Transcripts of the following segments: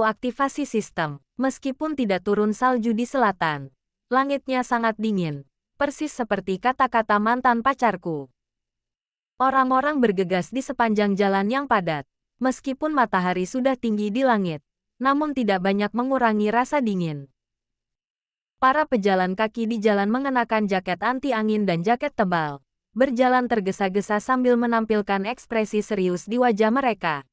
Aktivasi sistem. Meskipun tidak turun salju di selatan, langitnya sangat dingin, persis seperti kata-kata mantan pacarku. Orang-orang bergegas di sepanjang jalan yang padat. Meskipun matahari sudah tinggi di langit, namun tidak banyak mengurangi rasa dingin. Para pejalan kaki di jalan mengenakan jaket anti-angin dan jaket tebal, berjalan tergesa-gesa sambil menampilkan ekspresi serius di wajah mereka.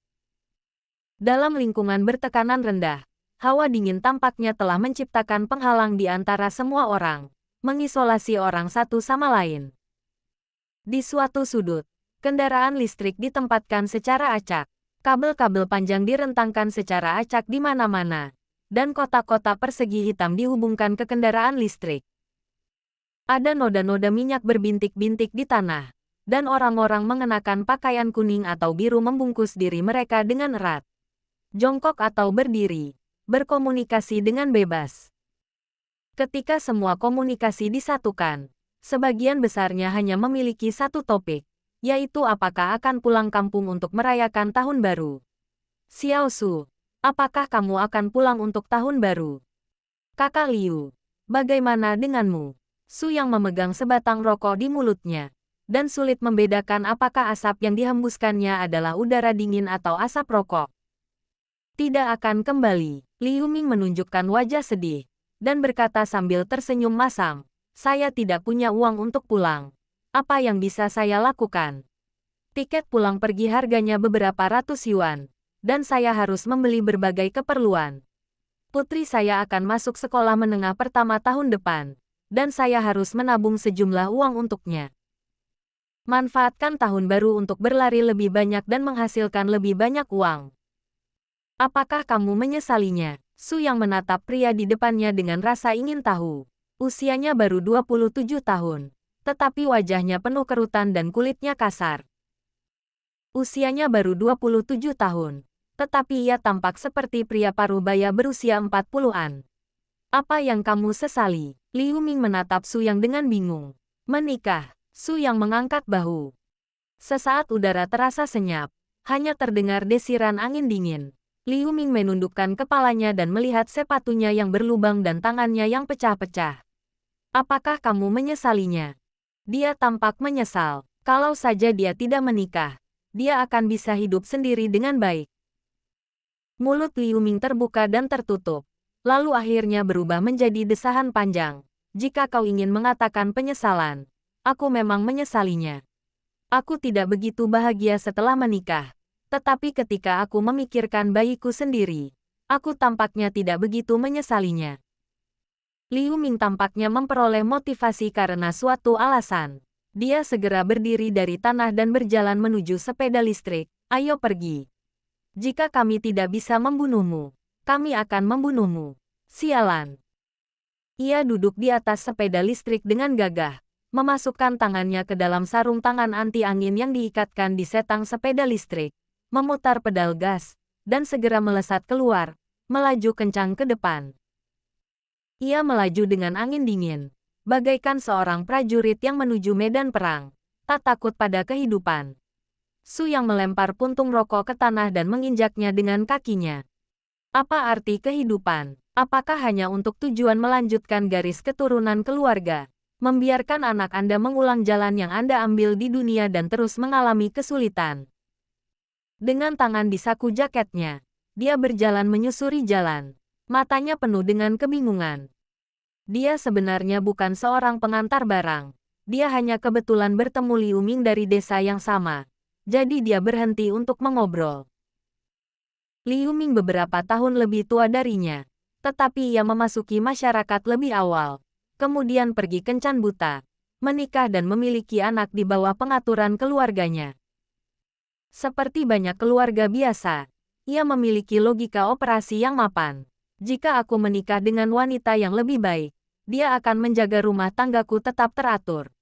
Dalam lingkungan bertekanan rendah, hawa dingin tampaknya telah menciptakan penghalang di antara semua orang, mengisolasi orang satu sama lain. Di suatu sudut, kendaraan listrik ditempatkan secara acak, kabel-kabel panjang direntangkan secara acak di mana-mana, dan kotak-kotak persegi hitam dihubungkan ke kendaraan listrik. Ada noda-noda minyak berbintik-bintik di tanah, dan orang-orang mengenakan pakaian kuning atau biru membungkus diri mereka dengan erat. Jongkok atau berdiri, berkomunikasi dengan bebas. Ketika semua komunikasi disatukan, sebagian besarnya hanya memiliki satu topik, yaitu apakah akan pulang kampung untuk merayakan tahun baru. Xiao Su, apakah kamu akan pulang untuk tahun baru? Kakak Liu, bagaimana denganmu? Su yang memegang sebatang rokok di mulutnya, dan sulit membedakan apakah asap yang dihembuskannya adalah udara dingin atau asap rokok. Tidak akan kembali. Liu Ming menunjukkan wajah sedih, dan berkata sambil tersenyum masam, saya tidak punya uang untuk pulang. Apa yang bisa saya lakukan? Tiket pulang pergi harganya beberapa ratus yuan, dan saya harus membeli berbagai keperluan. Putri saya akan masuk sekolah menengah pertama tahun depan, dan saya harus menabung sejumlah uang untuknya. Manfaatkan tahun baru untuk berlari lebih banyak dan menghasilkan lebih banyak uang. Apakah kamu menyesalinya? Su yang menatap pria di depannya dengan rasa ingin tahu. Usianya baru 27 tahun, tetapi wajahnya penuh kerutan dan kulitnya kasar. Usianya baru 27 tahun, tetapi ia tampak seperti pria parubaya berusia 40-an. Apa yang kamu sesali? Liu Ming menatap Su yang dengan bingung. Menikah. Su yang mengangkat bahu. Sesaat udara terasa senyap, hanya terdengar desiran angin dingin. Liu Ming menundukkan kepalanya dan melihat sepatunya yang berlubang dan tangannya yang pecah-pecah. Apakah kamu menyesalinya? Dia tampak menyesal. Kalau saja dia tidak menikah, dia akan bisa hidup sendiri dengan baik. Mulut Liu Ming terbuka dan tertutup, lalu akhirnya berubah menjadi desahan panjang. Jika kau ingin mengatakan penyesalan, aku memang menyesalinya. Aku tidak begitu bahagia setelah menikah. Tetapi ketika aku memikirkan bayiku sendiri, aku tampaknya tidak begitu menyesalinya. Liu Ming tampaknya memperoleh motivasi karena suatu alasan. Dia segera berdiri dari tanah dan berjalan menuju sepeda listrik. Ayo pergi. Jika kami tidak bisa membunuhmu, kami akan membunuhmu. Sialan. Ia duduk di atas sepeda listrik dengan gagah, memasukkan tangannya ke dalam sarung tangan anti angin yang diikatkan di setang sepeda listrik, memutar pedal gas, dan segera melesat keluar, melaju kencang ke depan. Ia melaju dengan angin dingin, bagaikan seorang prajurit yang menuju medan perang, tak takut pada kehidupan. Su yang melempar puntung rokok ke tanah dan menginjaknya dengan kakinya. Apa arti kehidupan? Apakah hanya untuk tujuan melanjutkan garis keturunan keluarga? Membiarkan anak Anda mengulang jalan yang Anda ambil di dunia dan terus mengalami kesulitan. Dengan tangan di saku jaketnya, dia berjalan menyusuri jalan. Matanya penuh dengan kebingungan. Dia sebenarnya bukan seorang pengantar barang. Dia hanya kebetulan bertemu Liu Ming dari desa yang sama. Jadi dia berhenti untuk mengobrol. Liu Ming beberapa tahun lebih tua darinya. Tetapi ia memasuki masyarakat lebih awal. Kemudian pergi kencan buta, menikah dan memiliki anak di bawah pengaturan keluarganya. Seperti banyak keluarga biasa, ia memiliki logika operasi yang mapan. Jika aku menikah dengan wanita yang lebih baik, dia akan menjaga rumah tanggaku tetap teratur.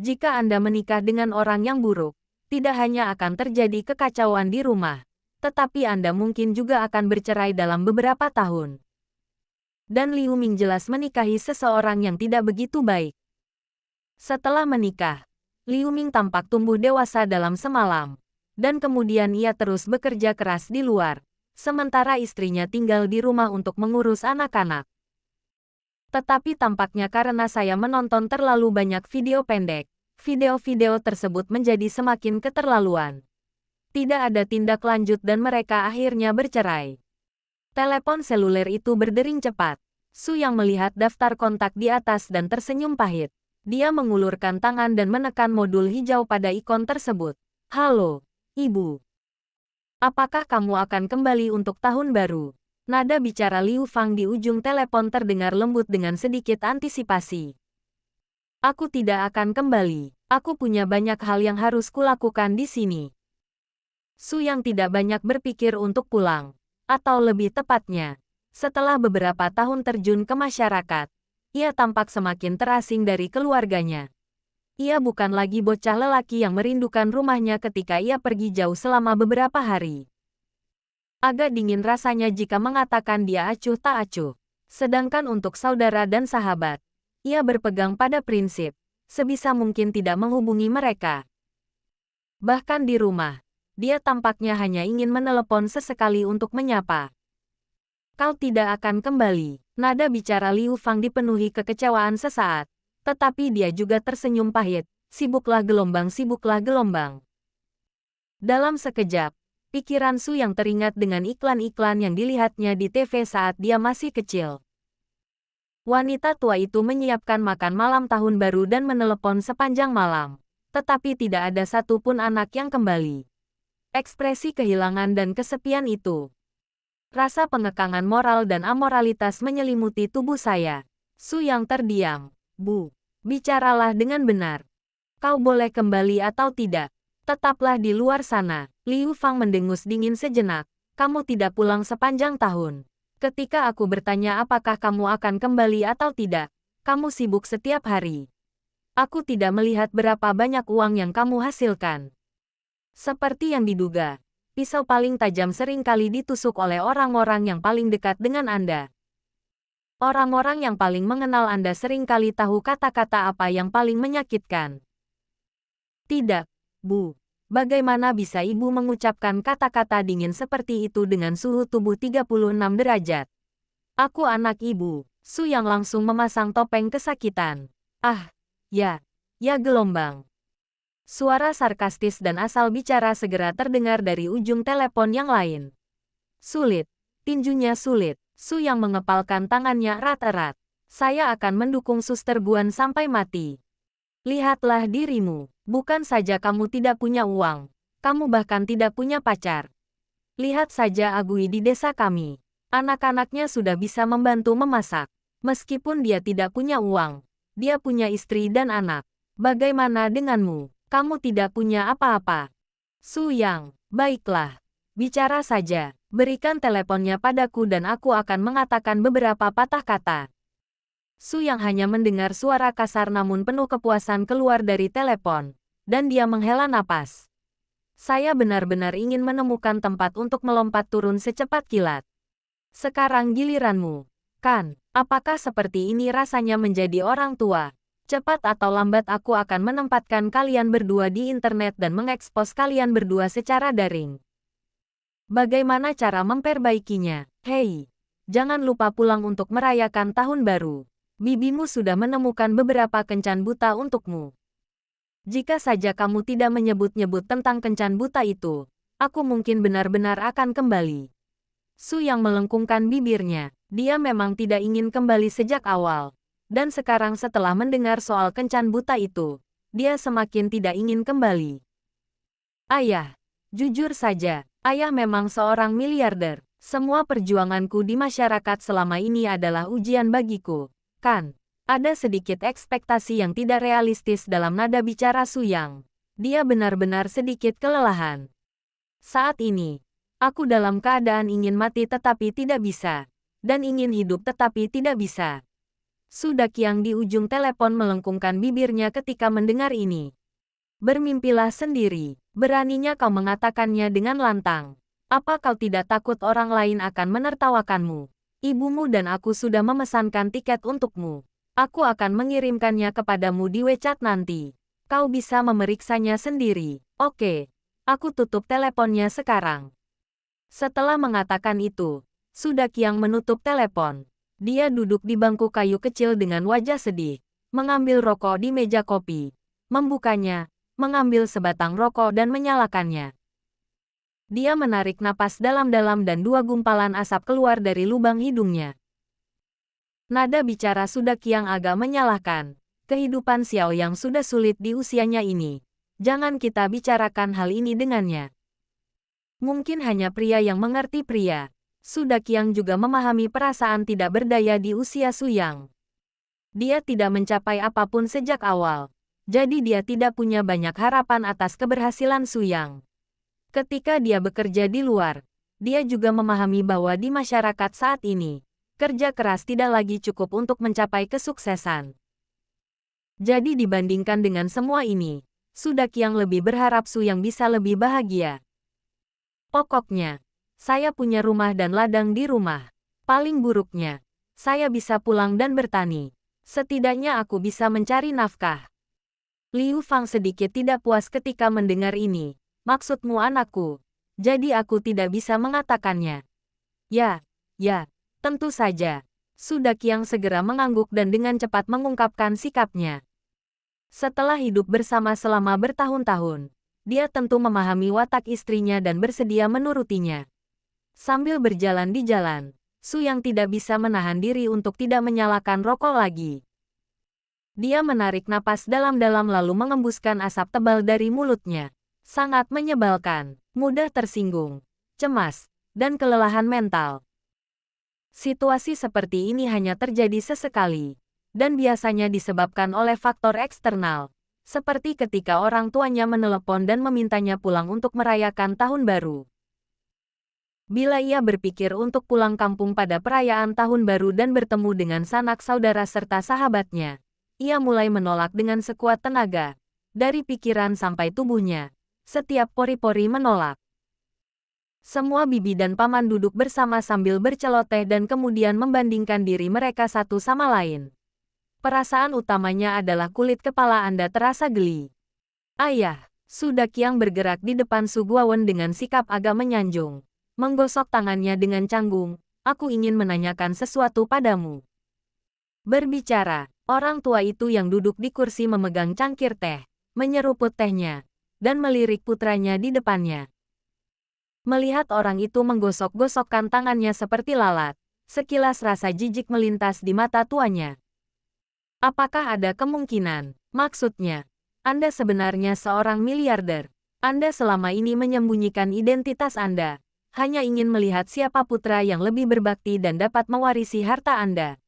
Jika Anda menikah dengan orang yang buruk, tidak hanya akan terjadi kekacauan di rumah, tetapi Anda mungkin juga akan bercerai dalam beberapa tahun. Dan Liu Ming jelas menikahi seseorang yang tidak begitu baik. Setelah menikah, Liu Ming tampak tumbuh dewasa dalam semalam, dan kemudian ia terus bekerja keras di luar, sementara istrinya tinggal di rumah untuk mengurus anak-anak. Tetapi tampaknya karena saya menonton terlalu banyak video pendek, video-video tersebut menjadi semakin keterlaluan. Tidak ada tindak lanjut dan mereka akhirnya bercerai. Telepon seluler itu berdering cepat. Su yang melihat daftar kontak di atas dan tersenyum pahit. Dia mengulurkan tangan dan menekan modul hijau pada ikon tersebut. Halo, Ibu. Apakah kamu akan kembali untuk tahun baru? Nada bicara Liu Fang di ujung telepon terdengar lembut dengan sedikit antisipasi. Aku tidak akan kembali. Aku punya banyak hal yang harus kulakukan di sini. Su yang tidak banyak berpikir untuk pulang. Atau lebih tepatnya, setelah beberapa tahun terjun ke masyarakat, ia tampak semakin terasing dari keluarganya. Ia bukan lagi bocah lelaki yang merindukan rumahnya ketika ia pergi jauh selama beberapa hari. Agak dingin rasanya jika mengatakan dia acuh tak acuh. Sedangkan untuk saudara dan sahabat, ia berpegang pada prinsip, sebisa mungkin tidak menghubungi mereka. Bahkan di rumah, dia tampaknya hanya ingin menelepon sesekali untuk menyapa. Kau tidak akan kembali. Nada bicara Liu Fang dipenuhi kekecewaan sesaat, tetapi dia juga tersenyum pahit. Sibuklah gelombang, sibuklah gelombang. Dalam sekejap, pikiran Su yang teringat dengan iklan-iklan yang dilihatnya di TV saat dia masih kecil. Wanita tua itu menyiapkan makan malam tahun baru dan menelepon sepanjang malam. Tetapi tidak ada satupun anak yang kembali. Ekspresi kehilangan dan kesepian itu. Rasa pengekangan moral dan amoralitas menyelimuti tubuh saya. Su yang terdiam. Bu, bicaralah dengan benar. Kau boleh kembali atau tidak. Tetaplah di luar sana. Liu Fang mendengus dingin sejenak. Kamu tidak pulang sepanjang tahun. Ketika aku bertanya apakah kamu akan kembali atau tidak, kamu sibuk setiap hari. Aku tidak melihat berapa banyak uang yang kamu hasilkan. Seperti yang diduga, pisau paling tajam seringkali ditusuk oleh orang-orang yang paling dekat dengan Anda. Orang-orang yang paling mengenal Anda seringkali tahu kata-kata apa yang paling menyakitkan. Tidak, Bu. Bagaimana bisa Ibu mengucapkan kata-kata dingin seperti itu dengan suhu tubuh 36 derajat? Aku anak Ibu. Su yang langsung memasang topeng kesakitan. Ah, ya gelombang. Suara sarkastis dan asal bicara segera terdengar dari ujung telepon yang lain. Sulit. Tinjunya sulit. Su yang mengepalkan tangannya erat-erat. Saya akan mendukung Suster Guan sampai mati. Lihatlah dirimu. Bukan saja kamu tidak punya uang. Kamu bahkan tidak punya pacar. Lihat saja Agui di desa kami. Anak-anaknya sudah bisa membantu memasak. Meskipun dia tidak punya uang, dia punya istri dan anak. Bagaimana denganmu? Kamu tidak punya apa-apa. Su Yang, baiklah. Bicara saja. Berikan teleponnya padaku dan aku akan mengatakan beberapa patah kata. Su Yang hanya mendengar suara kasar namun penuh kepuasan keluar dari telepon. Dan dia menghela napas. Saya benar-benar ingin menemukan tempat untuk melompat turun secepat kilat. Sekarang giliranmu. Kan, apakah seperti ini rasanya menjadi orang tua? Cepat atau lambat aku akan menempatkan kalian berdua di internet dan mengekspos kalian berdua secara daring. Bagaimana cara memperbaikinya? Hei, jangan lupa pulang untuk merayakan tahun baru. Bibimu sudah menemukan beberapa kencan buta untukmu. Jika saja kamu tidak menyebut-nyebut tentang kencan buta itu, aku mungkin benar-benar akan kembali. Su yang melengkungkan bibirnya, dia memang tidak ingin kembali sejak awal. Dan sekarang setelah mendengar soal kencan buta itu, dia semakin tidak ingin kembali. Ayah, jujur saja, ayah memang seorang miliarder. Semua perjuanganku di masyarakat selama ini adalah ujian bagiku, kan? Ada sedikit ekspektasi yang tidak realistis dalam nada bicara Su Yang. Dia benar-benar sedikit kelelahan. Saat ini, aku dalam keadaan ingin mati tetapi tidak bisa. Dan ingin hidup tetapi tidak bisa. Su Daqiang di ujung telepon melengkungkan bibirnya ketika mendengar ini. Bermimpilah sendiri. Beraninya kau mengatakannya dengan lantang. Apa kau tidak takut orang lain akan menertawakanmu? Ibumu dan aku sudah memesankan tiket untukmu. Aku akan mengirimkannya kepadamu di WeChat nanti. Kau bisa memeriksanya sendiri. Oke. Aku tutup teleponnya sekarang. Setelah mengatakan itu, Su Daqiang menutup telepon. Dia duduk di bangku kayu kecil dengan wajah sedih, mengambil rokok di meja kopi, membukanya, mengambil sebatang rokok dan menyalakannya. Dia menarik napas dalam-dalam dan 2 gumpalan asap keluar dari lubang hidungnya. Nada bicara Su Daqiang agak menyalahkan. Kehidupan Xiao yang sudah sulit di usianya ini. Jangan kita bicarakan hal ini dengannya. Mungkin hanya pria yang mengerti pria. Su Daqiang juga memahami perasaan tidak berdaya di usia Su Yang. Dia tidak mencapai apapun sejak awal. Jadi dia tidak punya banyak harapan atas keberhasilan Su Yang. Ketika dia bekerja di luar, dia juga memahami bahwa di masyarakat saat ini, kerja keras tidak lagi cukup untuk mencapai kesuksesan. Jadi dibandingkan dengan semua ini, Su Daqiang lebih berharap Su Yang bisa lebih bahagia. Pokoknya, saya punya rumah dan ladang di rumah. Paling buruknya, saya bisa pulang dan bertani. Setidaknya aku bisa mencari nafkah. Liu Fang sedikit tidak puas ketika mendengar ini. Maksudmu anakku, jadi aku tidak bisa mengatakannya. Ya, tentu saja. Su Daqiang segera mengangguk dan dengan cepat mengungkapkan sikapnya. Setelah hidup bersama selama bertahun-tahun, dia tentu memahami watak istrinya dan bersedia menurutinya. Sambil berjalan di jalan, Su Yang tidak bisa menahan diri untuk tidak menyalakan rokok lagi. Dia menarik napas dalam-dalam lalu mengembuskan asap tebal dari mulutnya. Sangat menyebalkan, mudah tersinggung, cemas, dan kelelahan mental. Situasi seperti ini hanya terjadi sesekali, dan biasanya disebabkan oleh faktor eksternal, seperti ketika orang tuanya menelepon dan memintanya pulang untuk merayakan tahun baru. Bila ia berpikir untuk pulang kampung pada perayaan tahun baru dan bertemu dengan sanak saudara serta sahabatnya, ia mulai menolak dengan sekuat tenaga, dari pikiran sampai tubuhnya. Setiap pori-pori menolak. Semua bibi dan paman duduk bersama sambil berceloteh dan kemudian membandingkan diri mereka satu sama lain. Perasaan utamanya adalah kulit kepala Anda terasa geli. Ayah, Su Daqiang bergerak di depan Su Guawen dengan sikap agak menyanjung. Menggosok tangannya dengan canggung, aku ingin menanyakan sesuatu padamu. Berbicara, orang tua itu yang duduk di kursi memegang cangkir teh, menyeruput tehnya, dan melirik putranya di depannya. Melihat orang itu menggosok-gosokkan tangannya seperti lalat, sekilas rasa jijik melintas di mata tuanya. Apakah ada kemungkinan, maksudnya, Anda sebenarnya seorang miliarder? Anda selama ini menyembunyikan identitas Anda, hanya ingin melihat siapa putra yang lebih berbakti dan dapat mewarisi harta Anda.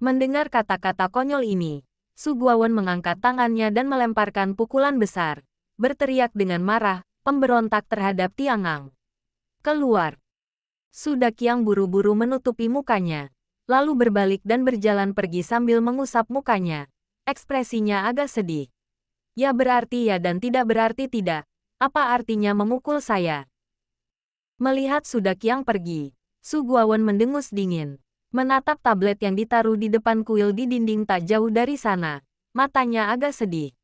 Mendengar kata-kata konyol ini, Su Guawen mengangkat tangannya dan melemparkan pukulan besar, berteriak dengan marah, pemberontak terhadap Tiangang. Keluar. Su Daqiang buru-buru menutupi mukanya, lalu berbalik dan berjalan pergi sambil mengusap mukanya. Ekspresinya agak sedih. Ya berarti ya dan tidak berarti tidak. Apa artinya memukul saya? Melihat Su Daqiang pergi, Su Guawen mendengus dingin. Menatap tablet yang ditaruh di depan kuil di dinding tak jauh dari sana. Matanya agak sedih.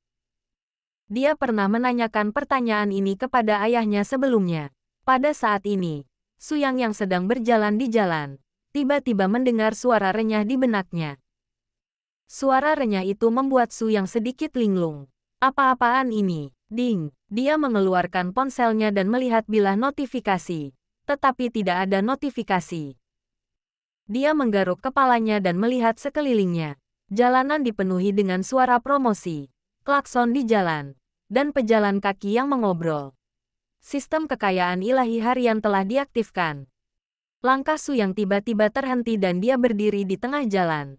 Dia pernah menanyakan pertanyaan ini kepada ayahnya sebelumnya. Pada saat ini, Su Yang yang sedang berjalan di jalan, tiba-tiba mendengar suara renyah di benaknya. Suara renyah itu membuat Su Yang sedikit linglung. Apa-apaan ini? Ding! Dia mengeluarkan ponselnya dan melihat bilah notifikasi. Tetapi tidak ada notifikasi. Dia menggaruk kepalanya dan melihat sekelilingnya. Jalanan dipenuhi dengan suara promosi, klakson di jalan, dan pejalan kaki yang mengobrol. Sistem kekayaan ilahi harian telah diaktifkan. Langkah Su Yang tiba-tiba terhenti dan dia berdiri di tengah jalan.